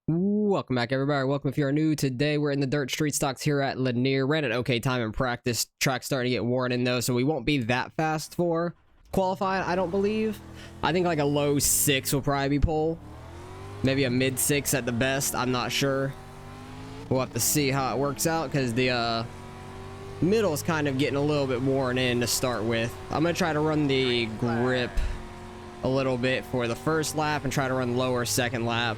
Welcome back, everybody. Welcome if you're new. Today we're in the dirt street stocks here at Lanier. Ran an okay time in practice. Track's starting to get worn in though, so we won't be that fast for qualifying, I don't believe. I think like a low 6 will probably be pole. Maybe a mid 6 at the best. I'm not sure. We'll have to see how it works out because the middle is kind of getting a little bit worn in to start with. I'm going to try to run the grip a little bit for the first lap and try to run lower second lap.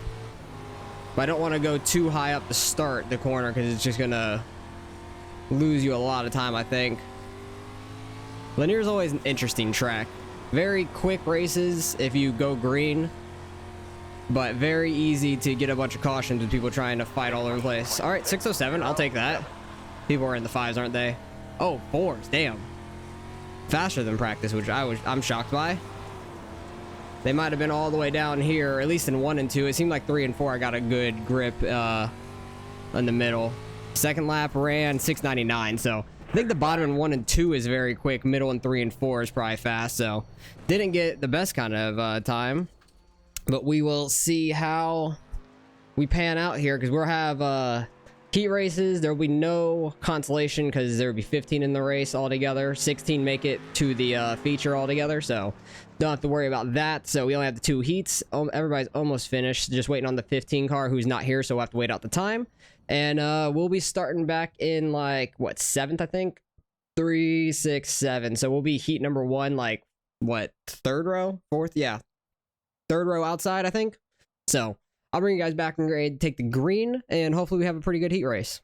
But I don't want to go too high up to start the corner because it's just going to lose you a lot of time, I think. Lanier's always an interesting track. Very quick races if you go green, but very easy to get a bunch of cautions with people trying to fight all over the place. All right, 607, I'll take that. People are in the 5s, aren't they? Oh, 4s, damn. Faster than practice, which I'm shocked by. They might have been all the way down here, at least in 1 and 2. It seemed like 3 and 4, I got a good grip in the middle. Second lap ran 699, so I think the bottom in 1 and 2 is very quick. Middle in 3 and 4 is probably fast, so didn't get the best kind of time. But we will see how we pan out here, because we'll have heat races. There will be no consolation because there will be 15 in the race altogether. 16 make it to the feature altogether, so don't have to worry about that. So we only have the 2 heats. Everybody's almost finished, just waiting on the 15 car who's not here, so we'll have to wait out the time. And we'll be starting back in like what, 7th, I think. 3, 6, 7. So we'll be heat number 1, like what, 3rd row, 4th? Yeah, 3rd row outside, I think. So I'll bring you guys back and grade, take the green, and hopefully we have a pretty good heat race.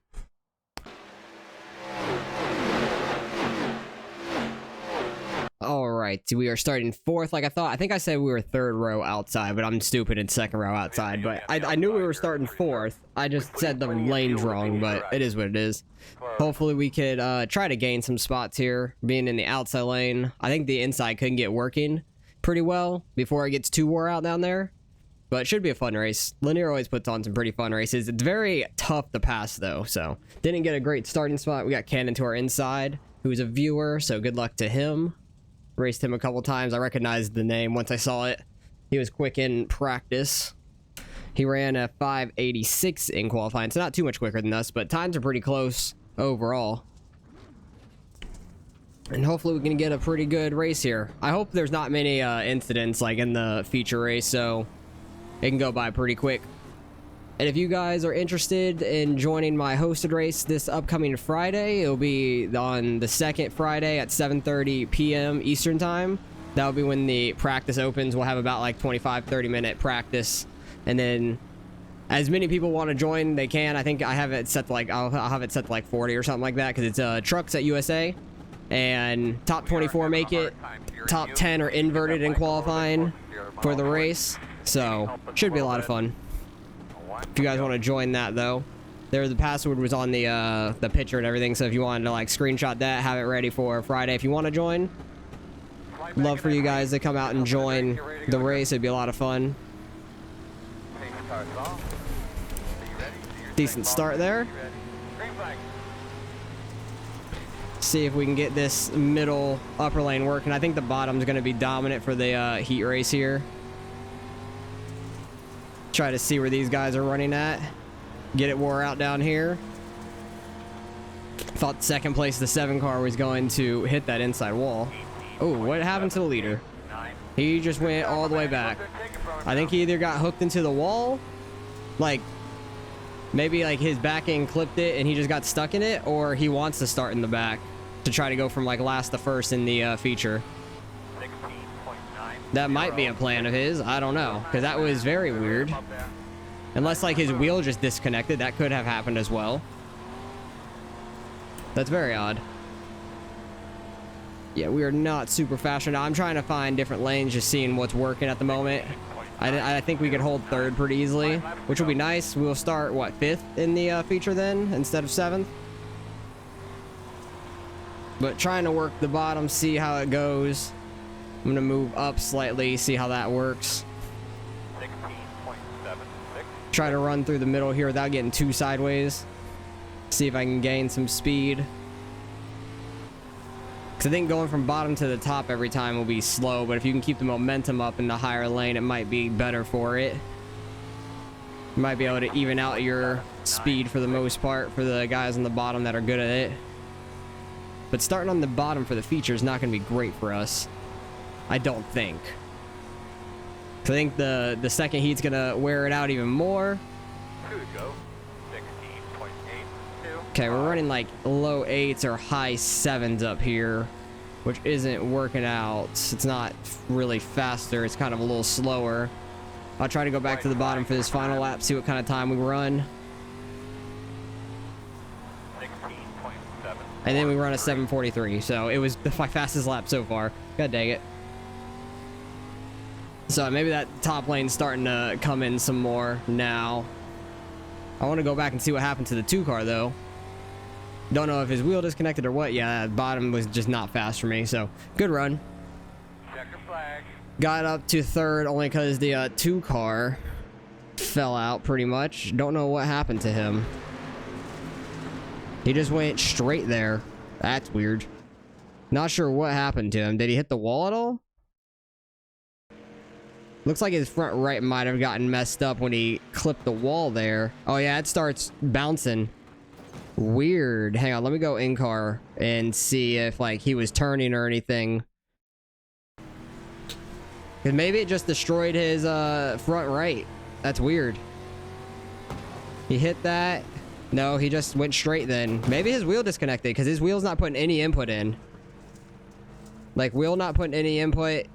All right, we are starting 4th like I thought. I think I said we were 3rd row outside, but I'm stupid in 2nd row outside. But I knew we were starting 4th. I just said the lanes wrong, but it is what it is. Hopefully we could try to gain some spots here, being in the outside lane. I think the inside couldn't get working pretty well before it gets too wore out down there. But it should be a fun race. Lanier always puts on some pretty fun races. It's very tough to pass, though, so didn't get a great starting spot. We got Cannon to our inside, who's a viewer, so good luck to him. Raced him a couple times. I recognized the name once I saw it. He was quick in practice. He ran a 586 in qualifying, so not too much quicker than us, but times are pretty close overall. And hopefully we can get a pretty good race here. I hope there's not many incidents like in the feature race, so it can go by pretty quick. And if you guys are interested in joining my hosted race this upcoming Friday, it'll be on the 2nd Friday at 7:30 p.m. Eastern time. That'll be when the practice opens. We'll have about like 25-30 minute practice, and then as many people want to join, they can. I think I have it set to like I'll have it set to like 40 or something like that, because it's trucks at USA, and top 24 make it. Top 10 are inverted in qualifying for the race, so should be a lot of fun. If you guys want to join that, though, the password was on the picture and everything, so if you wanted to like screenshot that, have it ready for Friday if you want to join. Love for you guys to come out and join the race. It'd be a lot of fun. Decent start there. See if we can get this middle upper lane working. I think the bottom's going to be dominant for the heat race here. Try to see where these guys are running at. Get it wore out down here. Thought 2nd place, the 7 car, was going to hit that inside wall. Oh, what happened to the leader? He just went all the way back. I think he either got hooked into the wall, like maybe like his back end clipped it and he just got stuck in it, or he wants to start in the back to try to go from like last to first in the feature. That might be a plan of his. I don't know, because that was very weird. Unless like his wheel just disconnected, that could have happened as well. That's very odd. Yeah, we are not super fast right now. I'm trying to find different lanes, just seeing what's working at the moment. I think we could hold 3rd pretty easily, which will be nice. We'll start, what, 5th in the feature then, instead of 7th? But trying to work the bottom, see how it goes. I'm going to move up slightly, see how that works. 16.76. Try to run through the middle here without getting too sideways. See if I can gain some speed. Because I think going from bottom to the top every time will be slow, but if you can keep the momentum up in the higher lane, it might be better for it. You might be able to even out your speed for the most part for the guys on the bottom that are good at it. But starting on the bottom for the feature is not going to be great for us. I don't think. I think the second heat's going to wear it out even more. Okay, we're running like low 8s or high 7s up here, which isn't working out. It's not really faster. It's kind of a little slower. I'll try to go back to the bottom for this final lap, see what kind of time we run. 16.7. And then we run a 7:43, so it was my fastest lap so far. God dang it. So maybe that top lane's starting to come in some more now. I want to go back and see what happened to the 2 car though. Don't know if his wheel disconnected or what. Yeah, that bottom was just not fast for me, so good run. Checker flag. Got up to 3rd only because the 2 car fell out pretty much. Don't know what happened to him. He just went straight there. That's weird. Not sure what happened to him. Did he hit the wall at all? Looks like his front right might have gotten messed up when he clipped the wall there. Oh yeah, it starts bouncing. Weird. Hang on, let me go in car and see if like he was turning or anything. Cause maybe it just destroyed his front right. That's weird. He hit that. No, he just went straight then. Maybe his wheel disconnected because his wheel's not putting any input in. Like wheel not putting any input.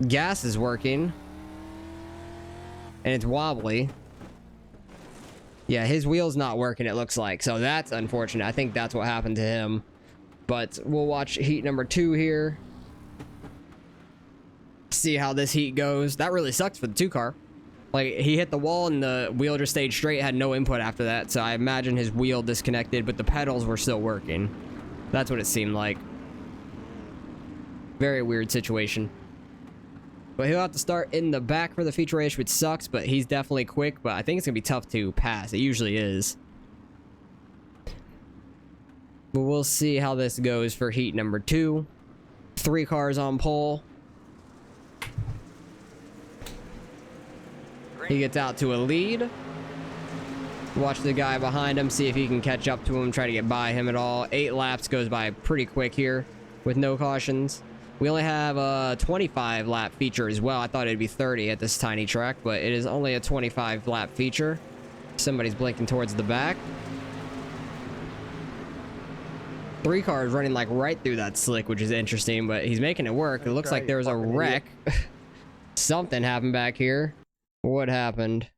Gas is working. And it's wobbly. Yeah, his wheel's not working, it looks like. So that's unfortunate. I think that's what happened to him. But we'll watch heat number 2 here. See how this heat goes. That really sucks for the 2 car. Like, he hit the wall and the wheel just stayed straight, had no input after that. So I imagine his wheel disconnected, but the pedals were still working. That's what it seemed like. Very weird situation. But he'll have to start in the back for the feature race, which sucks, but he's definitely quick. But I think it's going to be tough to pass. It usually is. But we'll see how this goes for heat number 2. 3 cars on pole. He gets out to a lead. Watch the guy behind him, see if he can catch up to him, try to get by him at all. 8 laps goes by pretty quick here with no cautions. We only have a 25 lap feature as well. I thought it'd be 30 at this tiny track, but it is only a 25 lap feature. Somebody's blinking towards the back. 3 cars running like right through that slick, which is interesting, but he's making it work. It looks like there was a wreck. Something happened back here. What happened?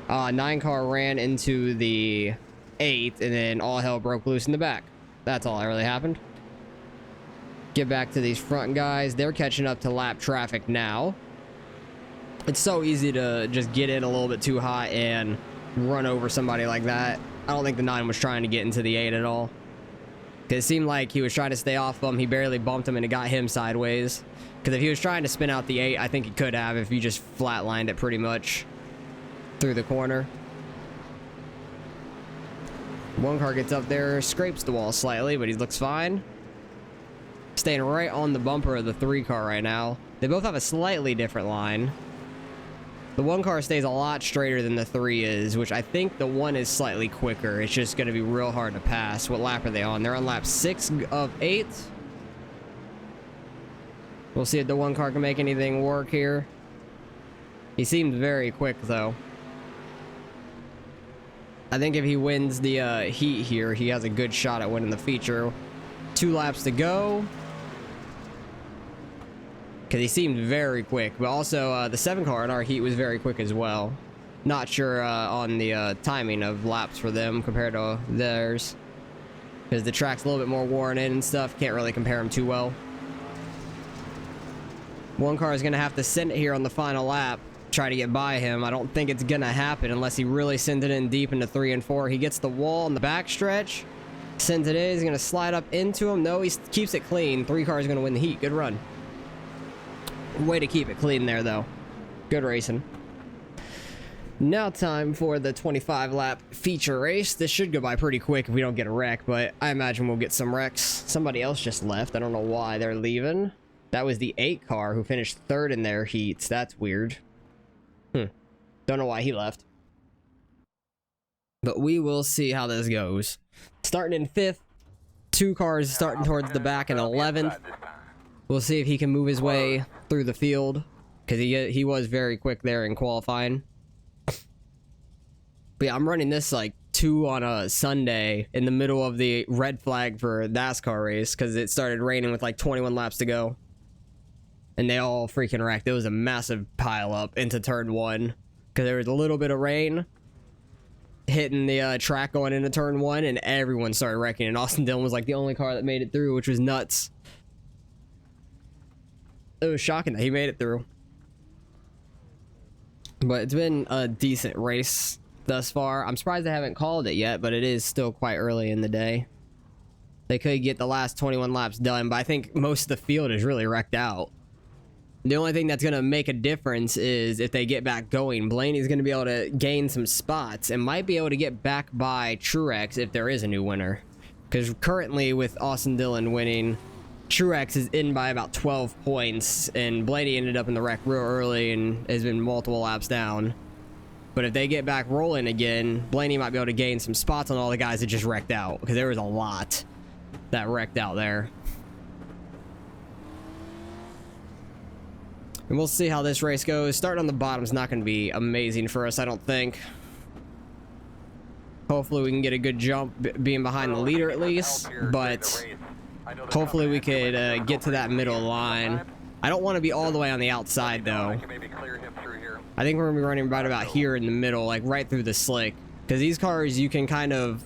9 car ran into the 8, and then all hell broke loose in the back. That's all that really happened. Get back to these front guys. They're catching up to lap traffic now. It's so easy to just get in a little bit too hot and run over somebody like that. I don't think the 9 was trying to get into the 8 at all. Because it seemed like he was trying to stay off of him. He barely bumped him and it got him sideways. Because if he was trying to spin out the 8, I think he could have if you just flatlined it pretty much through the corner. 1 car gets up there, scrapes the wall slightly, but he looks fine. Staying right on the bumper of the 3 car right now. They both have a slightly different line. The 1 car stays a lot straighter than the 3 is, which I think the 1 is slightly quicker. It's just going to be real hard to pass. What lap are they on? They're on lap 6 of 8. We'll see if the 1 car can make anything work here. He seems very quick, though. I think if he wins the heat here, he has a good shot at winning the feature. 2 laps to go. Because he seemed very quick. But also, the 7 car in our heat was very quick as well. Not sure on the timing of laps for them compared to theirs. Because the track's a little bit more worn in and stuff. Can't really compare them too well. 1 car is going to have to send it here on the final lap. Try to get by him. I don't think it's going to happen unless he really sends it in deep into 3 and 4. He gets the wall in the backstretch. Sends it in. He's going to slide up into him. No, he keeps it clean. 3 cars going to win the heat. Good run. Way to keep it clean there, though. Good racing. Now time for the 25 lap feature race. This should go by pretty quick if we don't get a wreck, but I imagine we'll get some wrecks. Somebody else just left. I don't know why they're leaving. That was the 8 car who finished 3rd in their heats. That's weird. Don't know why he left. But we will see how this goes. Starting in 5th. 2 cars starting towards the back in 11th. We'll see if he can move his way through the field. Because he was very quick there in qualifying. But yeah, I'm running this like 2 on a Sunday in the middle of the red flag for NASCAR race. Because it started raining with like 21 laps to go. And they all freaking wrecked. It was a massive pile up into turn 1. Because there was a little bit of rain hitting the track going into turn 1, and everyone started wrecking. And Austin Dillon was like the only car that made it through, which was nuts. It was shocking that he made it through. But it's been a decent race thus far. I'm surprised they haven't called it yet, but it is still quite early in the day. They could get the last 21 laps done, but I think most of the field is really wrecked out. The only thing that's going to make a difference is if they get back going. Blaney's going to be able to gain some spots and might be able to get back by Truex if there is a new winner. Because currently with Austin Dillon winning, Truex is in by about 12 points, and Blaney ended up in the wreck real early and has been multiple laps down. But if they get back rolling again, Blaney might be able to gain some spots on all the guys that just wrecked out, because there was a lot that wrecked out there. And we'll see how this race goes. Starting on the bottom is not going to be amazing for us, I don't think. Hopefully we can get a good jump being behind the leader at least, but hopefully we could get to that middle line. I don't want to be all the way on the outside though. I think we're going to be running right about here in the middle, like right through the slick. Because these cars, you can kind of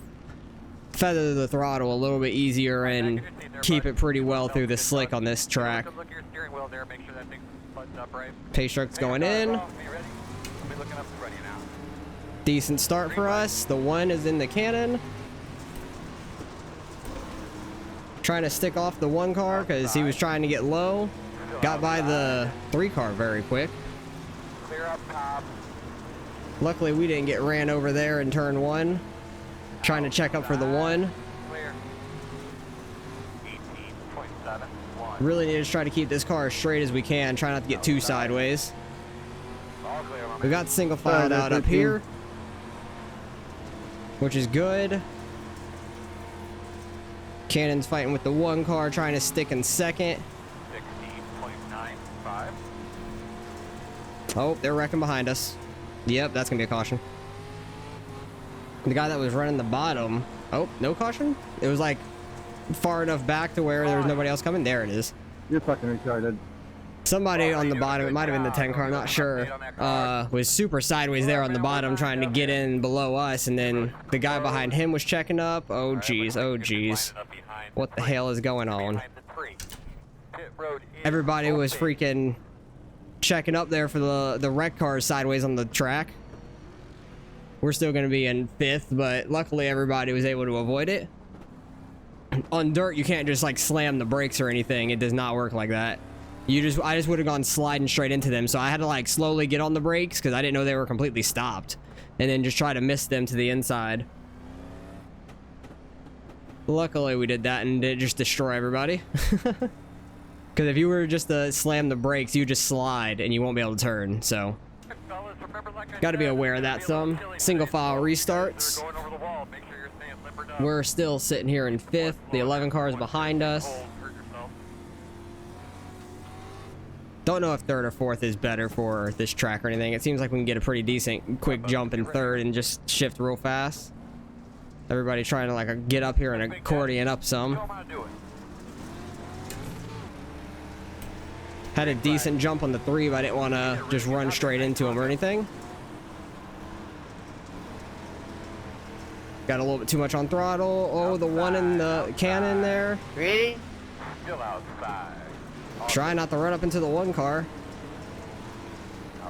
feather the throttle a little bit easier and keep it pretty well through the slick on this track. Pace truck's going in. Decent start for us. The 1 is in the cannon. Trying to stick off the 1 car because he was trying to get low. Got by the 3 car very quick. Luckily we didn't get ran over there in turn 1. Trying to check up for the 1. Really need to try to keep this car as straight as we can. Try not to get too sideways. We got single filed out up here, which is good. Cannon's fighting with the 1 car, trying to stick in second. Oh, they're wrecking behind us. Yep, that's gonna be a caution. The guy that was running the bottom. Oh, no caution? It was like far enough back to where there was nobody else coming. There it is. You're fucking retarded. Somebody on the bottom, it might have been the 10 car, I'm not sure, was super sideways there on the bottom trying to get in below us, and then the guy behind him was checking up. Oh geez, oh geez. What the hell is going on? Everybody was freaking checking up there for the wreck cars sideways on the track. We're still going to be in 5th, but luckily everybody was able to avoid it. On dirt, you can't just like slam the brakes or anything. It does not work like that. I just would have gone sliding straight into them, so I had to like slowly get on the brakes because I didn't know they were completely stopped, and then just try to miss them to the inside. Luckily we did that and didn't just destroy everybody. Because if you were just to slam the brakes, you just slide and you won't be able to turn. So got to be aware of that some. Single file restarts. We're still sitting here in 5th. The 11 cars behind us. Don't know if 3rd or 4th is better for this track or anything. It seems like we can get a pretty decent quick jump in 3rd and just shift real fast. Everybody trying to like get up here and accordion up some. Had a decent jump on the 3, but I didn't want to just run straight into him or anything. Got a little bit too much on throttle. Oh, the 1 in the cannon there. Ready? Still outside. Try not to run up into the 1 car.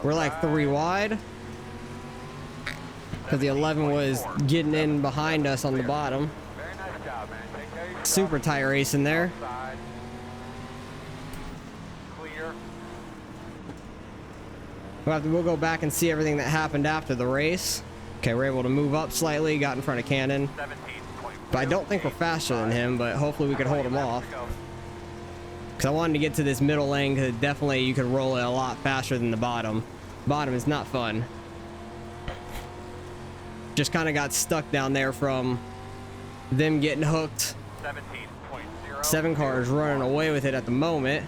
We're like 3 wide. Because the 11 was getting in behind us on the bottom. Very nice job, man. Super tight racing there. Clear. We'll go back and see everything that happened after the race. Okay, we're able to move up slightly, got in front of Cannon. But I don't think we're faster than him, but hopefully we can hold him off. Because I wanted to get to this middle lane because definitely you could roll it a lot faster than the bottom. Bottom is not fun. Just kind of got stuck down there from them getting hooked. 17.0. 7 car is running away with it at the moment.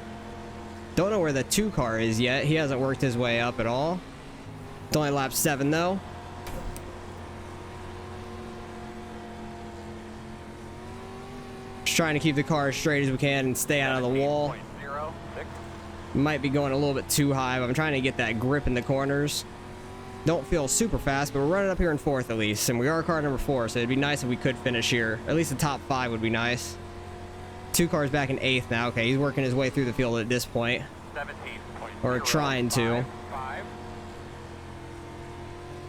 Don't know where the 2 car is yet. He hasn't worked his way up at all. It's only lap 7 though. Just trying to keep the car as straight as we can and stay out of the wall. 17.06. Might be going a little bit too high, but I'm trying to get that grip in the corners. Don't feel super fast, but we're running up here in 4th at least, and we are car number 4, so it'd be nice if we could finish here. At least the top 5 would be nice. 2 cars back in 8th now. Okay, he's working his way through the field at this point. 17.0. Or trying to. 5.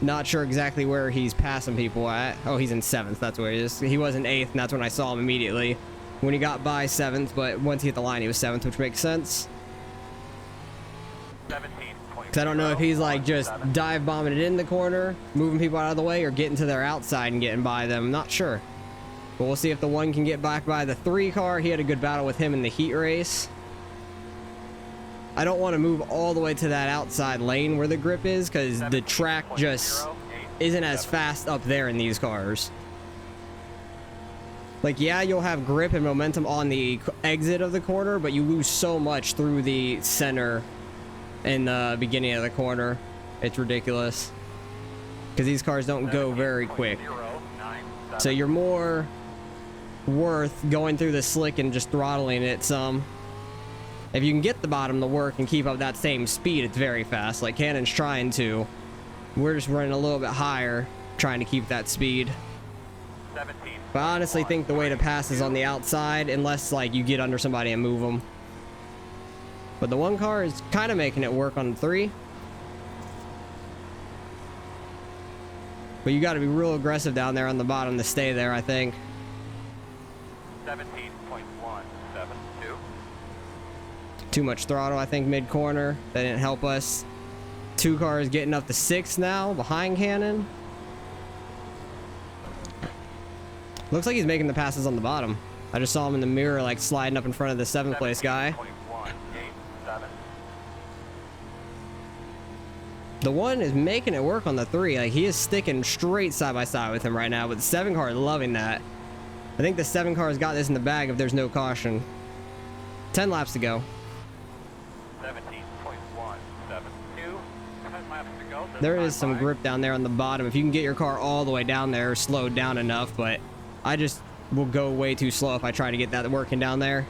Not sure exactly where he's passing people at. Oh, he's in 7th. That's where he is. He was in 8th, and that's when I saw him immediately. When he got by 7th, but once he hit the line, he was 7th, which makes sense. 17.0. Because I don't know if he's like just dive bombing it in the corner, moving people out of the way, or getting to their outside and getting by them. I'm not sure. But we'll see if the 1 can get back by the 3 car. He had a good battle with him in the heat race. I don't want to move all the way to that outside lane where the grip is, because the track just isn't as fast up there in these cars. Like, yeah, you'll have grip and momentum on the exit of the corner, but you lose so much through the center in the beginning of the corner. It's ridiculous. Because these cars don't go very quick. So you're more worth going through the slick and just throttling it some. If you can get the bottom to work and keep up that same speed, it's very fast. Like Cannon's trying to. We're just running a little bit higher, trying to keep that speed. But I honestly think the way to pass is on the outside, unless like you get under somebody and move them. But the 1 car is kind of making it work on the 3. But you got to be real aggressive down there on the bottom to stay there, I think. 17.172. Too much throttle, I think, mid-corner. That didn't help us. 2 cars getting up to 6 now, behind Cannon. Looks like he's making the passes on the bottom. I just saw him in the mirror, like, sliding up in front of the 7th place guy. 17.187. The 1 is making it work on the 3. Like, he is sticking straight side by side with him right now, but the 7 car is loving that. I think the 7 car's got this in the bag if there's no caution. 10 laps to go. 17.172. 10 laps to go. There is some grip down there on the bottom. If you can get your car all the way down there, slowed down enough, but I just will go way too slow if I try to get that working down there.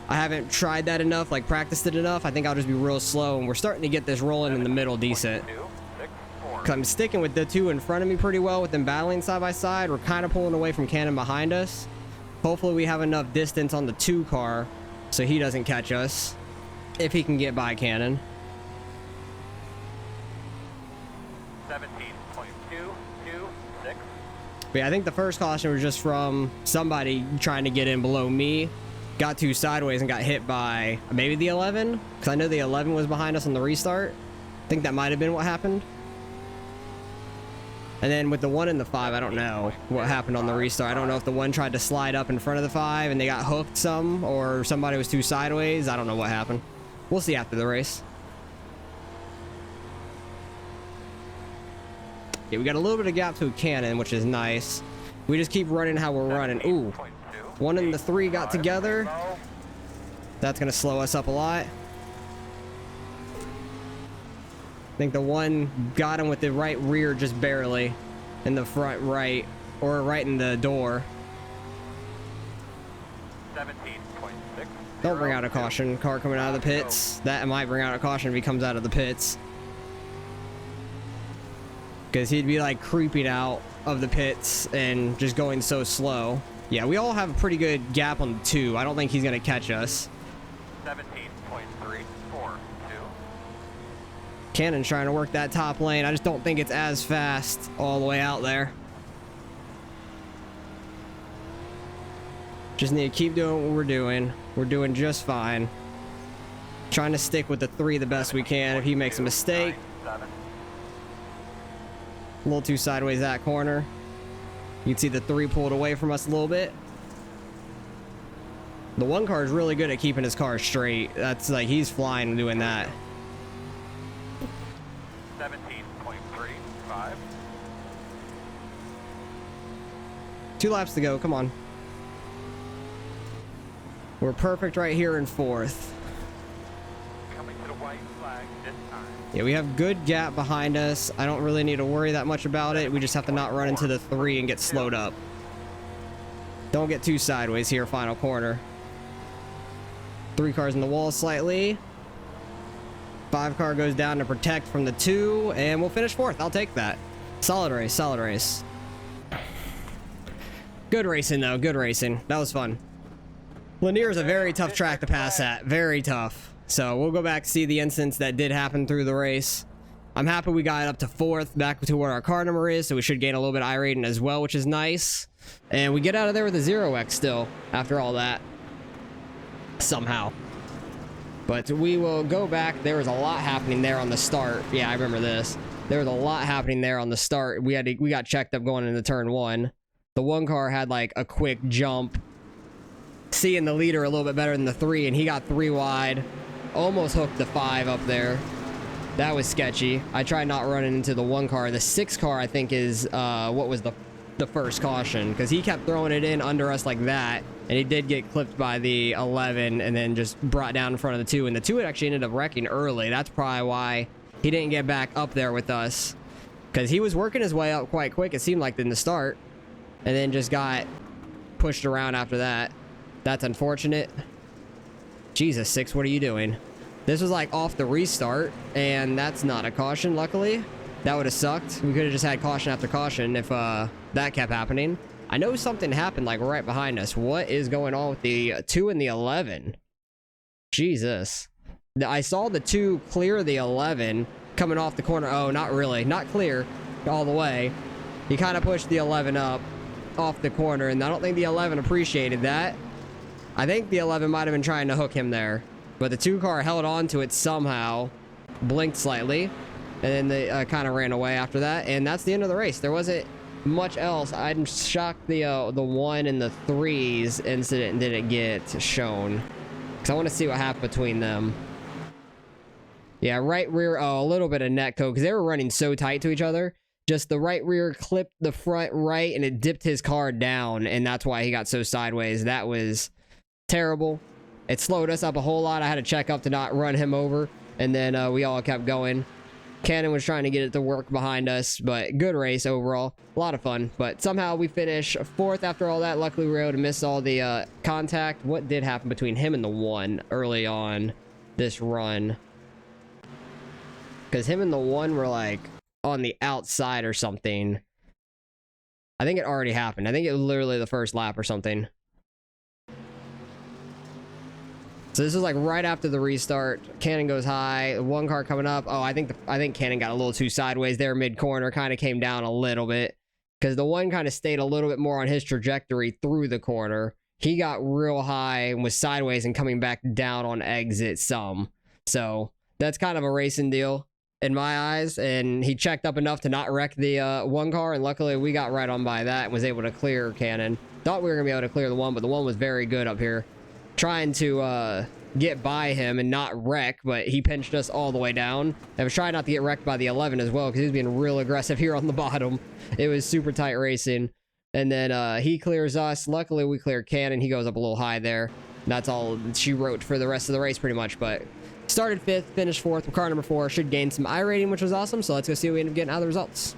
I haven't tried that enough, like practiced it enough. I think I'll just be real slow, and we're starting to get this rolling in the middle decent. 'Cause I'm sticking with the 2 in front of me pretty well with them battling side by side. We're kind of pulling away from Cannon behind us. Hopefully we have enough distance on the 2 car so he doesn't catch us, if he can get by Cannon. 17.226. But yeah, I think the first caution was just from somebody trying to get in below me. Got too sideways and got hit by maybe the 11, because I know the 11 was behind us on the restart. I think that might have been what happened. And then with the 1 and the 5, I don't know what happened on the restart. I don't know if the 1 tried to slide up in front of the 5 and they got hooked some, or somebody was too sideways. I don't know what happened. We'll see after the race. Yeah, we got a little bit of gap to a Cannon, which is nice. We just keep running how we're running. Ooh. 1 and the 3 got together. That's going to slow us up a lot. I think the 1 got him with the right rear just barely in the front right, or right in the door. 17.6. Don't bring out a caution. Car coming out of the pits. That might bring out a caution if he comes out of the pits. Because he'd be like creeping out of the pits and just going so slow. Yeah, we all have a pretty good gap on the 2. I don't think he's going to catch us. 17.342. Cannon's trying to work that top lane. I just don't think it's as fast all the way out there. Just need to keep doing what we're doing. We're doing just fine. Trying to stick with the 3 the best we can. If he makes a mistake, a little too sideways that corner. You can see the 3 pulled away from us a little bit. The one car is really good at keeping his car straight. That's like, he's flying doing that. 17.35. 2 laps to go, come on. We're perfect right here in 4th. Coming to the white flag this time. Yeah, we have good gap behind us. I don't really need to worry that much about it. We just have to not run into the 3 and get slowed up. Don't get too sideways here, final corner. 3 cars in the wall slightly. 5 car goes down to protect from the 2, and we'll finish 4th. I'll take that. Solid race, solid race. Good racing, though. Good racing. That was fun. Lanier is a very tough track to pass at. Very tough. So we'll go back to see the incidents that did happen through the race. I'm happy we got up to 4th, back to what our car number is, so we should gain a little bit of iRating as well, which is nice. And we get out of there with a 0x still, after all that. Somehow. But we will go back. There was a lot happening there on the start. Yeah, I remember this. There was a lot happening there on the start. We got checked up going into turn 1. The 1 car had like a quick jump, seeing the leader a little bit better than the 3, and he got 3 wide. Almost hooked the 5 up there. That was sketchy. I tried not running into the 1 car. The 6 car, I think, is what was the first caution, because he kept throwing it in under us like that, and he did get clipped by the 11 and then just brought down in front of the 2, and the 2 had actually ended up wrecking early. That's probably why he didn't get back up there with us, because he was working his way up quite quick, it seemed like, in the start, and then just got pushed around after that. That's unfortunate. Jesus, 6, what are you doing? This was like off the restart, and that's not a caution, luckily. That would have sucked. We could have just had caution after caution if that kept happening. I know something happened like right behind us. What is going on with the 2 and the 11? Jesus. I saw the 2 clear the 11 coming off the corner. Oh, not really. Not clear all the way. He kind of pushed the 11 up off the corner, and I don't think the 11 appreciated that. I think the 11 might have been trying to hook him there, but the 2 car held on to it somehow, blinked slightly, and then they kind of ran away after that, and that's the end of the race. There wasn't much else. I'm shocked the 1 and the 3's incident didn't get shown, because I want to see what happened between them. Yeah, right rear, oh, a little bit of netco, because they were running so tight to each other. Just the right rear clipped the front right, and it dipped his car down, and that's why he got so sideways. That was terrible. It slowed us up a whole lot. I had to check up to not run him over, and then we all kept going. Cannon was trying to get it to work behind us, but good race overall. A lot of fun, but somehow we finish 4th after all that. Luckily, we were able to miss all the contact. What did happen between him and the 1 early on this run? Because him and the 1 were like on the outside or something. I think it already happened. I think it was literally the first lap or something. So this is like right after the restart. Cannon goes high. 1 car coming up. Oh, I think Cannon got a little too sideways there mid corner. Kind of came down a little bit because the 1 kind of stayed a little bit more on his trajectory through the corner. He got real high and was sideways and coming back down on exit some. So that's kind of a racing deal in my eyes. And he checked up enough to not wreck the 1 car. And luckily we got right on by that and was able to clear Cannon. Thought we were going to be able to clear the 1, but the 1 was very good up here. Trying to get by him and not wreck, but he pinched us all the way down. I was trying not to get wrecked by the 11 as well, because he was being real aggressive here on the bottom. It was super tight racing. And then he clears us. Luckily, we clear Cannon. He goes up a little high there. That's all she wrote for the rest of the race, pretty much. But started 5th, finished 4th with car number 4. Should gain some iRating, which was awesome. So let's go see what we end up getting out of the results.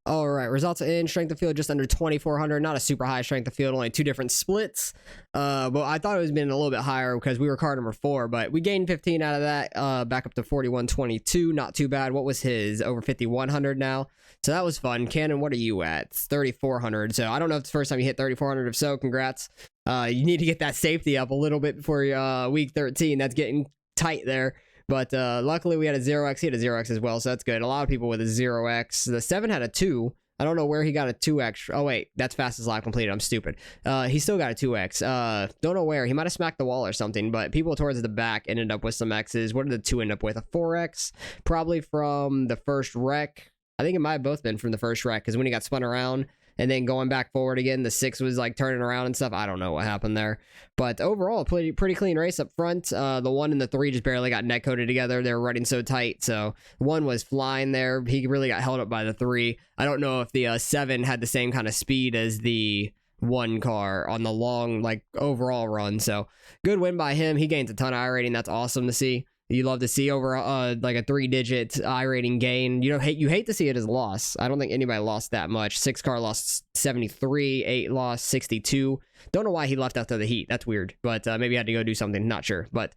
All right, results in strength of field just under 2,400. Not a super high strength of field, only 2 different splits. But I thought it was been a little bit higher because we were car number 4. But we gained 15 out of that, back up to 4122. Not too bad. What was his? Over 5,100 now. So that was fun. Cannon, what are you at? It's 3,400. So I don't know if it's the first time you hit 3,400. If so, congrats. You need to get that safety up a little bit before week 13. That's getting tight there. But luckily we had a 0x. He had a 0x as well, so that's good. A lot of people with a 0x. The 7 had a 2. I don't know where he got a 2x. Oh, wait. That's fastest lap completed. I'm stupid. He still got a 2x. Don't know where. He might have smacked the wall or something, but people towards the back ended up with some x's. What did the 2 end up with? A 4x? Probably from the first wreck. I think it might have both been from the first wreck, because when he got spun around, and then going back forward again. The 6 was like turning around and stuff. I don't know what happened there, but overall, pretty clean race up front. The 1 and the 3 just barely got net coded together. They were running so tight, so 1 was flying there. He really got held up by the 3. I don't know if the 7 had the same kind of speed as the 1 car on the long like overall run. So good win by him. He gains a ton of iRating. That's awesome to see. You love to see over like a 3-digit iRating gain. You hate to see it as a loss. I don't think anybody lost that much. 6 car lost 73, 8 lost 62. Don't know why he left after the heat. That's weird, but maybe he had to go do something. Not sure, but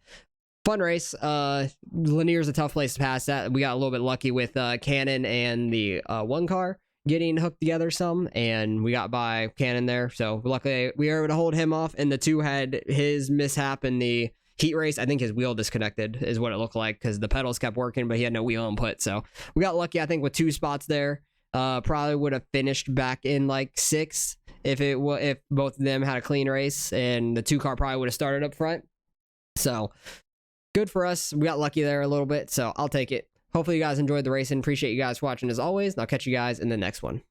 fun race. Lanier's a tough place to pass that. We got a little bit lucky with Cannon and the 1 car getting hooked together some, and we got by Cannon there. So luckily we were able to hold him off, and the 2 had his mishap in the heat race. I think his wheel disconnected is what it looked like, because the pedals kept working, but he had no wheel input. So we got lucky, I think, with 2 spots there. Probably would have finished back in like 6th if both of them had a clean race, and the 2 car probably would have started up front. So good for us. We got lucky there a little bit, so I'll take it. Hopefully you guys enjoyed the racing. Appreciate you guys watching as always, and I'll catch you guys in the next one.